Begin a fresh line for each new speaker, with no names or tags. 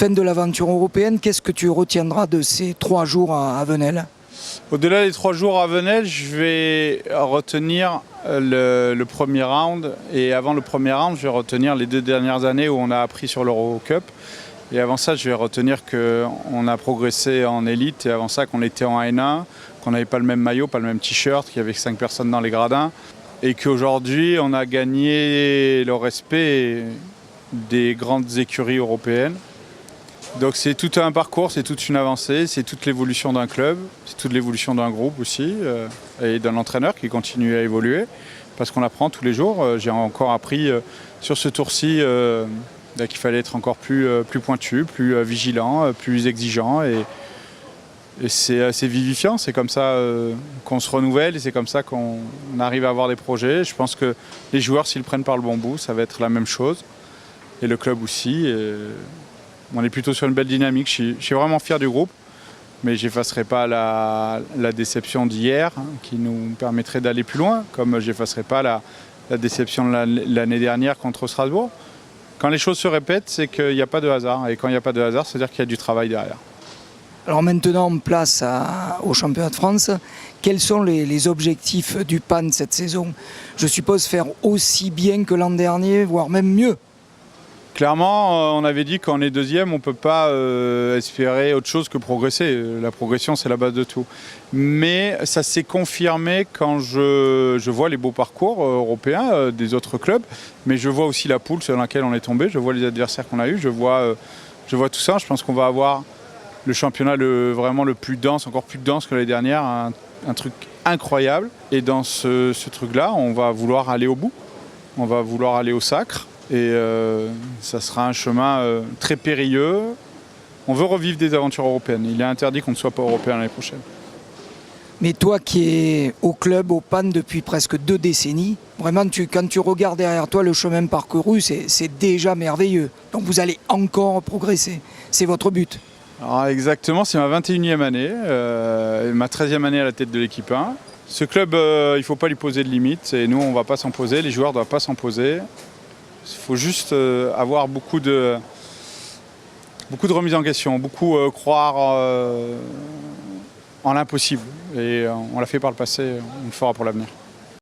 fin de l'aventure européenne, qu'est-ce que tu retiendras de ces 3 jours à Venelle?
Au-delà des 3 jours à Venelle, je vais retenir le premier round. Et avant le premier round, je vais retenir les 2 dernières années où on a appris sur l'Eurocup. Et avant ça, je vais retenir qu'on a progressé en élite. Et avant ça, qu'on était en N1, qu'on n'avait pas le même maillot, pas le même t-shirt, qu'il y avait 5 personnes dans les gradins. Et qu'aujourd'hui, on a gagné le respect des grandes écuries européennes. Donc c'est tout un parcours, c'est toute une avancée, c'est toute l'évolution d'un club, c'est toute l'évolution d'un groupe aussi, et d'un entraîneur qui continue à évoluer, parce qu'on apprend tous les jours. J'ai encore appris sur ce tour-ci qu'il fallait être encore plus pointu, plus vigilant, plus exigeant, et c'est assez vivifiant. C'est comme ça qu'on se renouvelle, et c'est comme ça qu'on arrive à avoir des projets. Je pense que les joueurs, s'ils prennent par le bon bout, ça va être la même chose, et le club aussi. On est plutôt sur une belle dynamique. Je suis vraiment fier du groupe, mais je n'effacerai pas la déception d'hier, qui nous permettrait d'aller plus loin, comme je n'effacerai pas la déception de l'année dernière contre Strasbourg. Quand les choses se répètent, c'est qu'il n'y a pas de hasard. Et quand il n'y a pas de hasard, c'est-à-dire qu'il y a du travail derrière.
Alors maintenant, place au championnat de France. Quels sont les objectifs du PAN cette saison? Je suppose faire aussi bien que l'an dernier, voire même mieux.
Clairement, on avait dit qu'en est deuxième, on ne peut pas espérer autre chose que progresser. La progression, c'est la base de tout. Mais ça s'est confirmé quand je vois les beaux parcours européens des autres clubs, mais je vois aussi la poule sur laquelle on est tombé, je vois les adversaires qu'on a eus, je vois tout ça. Je pense qu'on va avoir le championnat vraiment le plus dense, encore plus dense que l'année dernière, un truc incroyable. Et dans ce truc-là, on va vouloir aller au bout, on va vouloir aller au sacre. Et ça sera un chemin très périlleux. On veut revivre des aventures européennes. Il est interdit qu'on ne soit pas européen l'année prochaine.
Mais toi qui es au club, au PAN depuis presque 2 décennies, vraiment quand tu regardes derrière toi le chemin parcouru, c'est déjà merveilleux. Donc vous allez encore progresser. C'est votre but.
Alors exactement, c'est ma 21e année, ma 13e année à la tête de l'équipe 1. Ce club, il ne faut pas lui poser de limites. Et nous, on ne va pas s'en poser. Les joueurs ne doivent pas s'en poser. Il faut juste avoir beaucoup de remises en question, beaucoup croire en l'impossible. Et on l'a fait par le passé, on le fera pour l'avenir.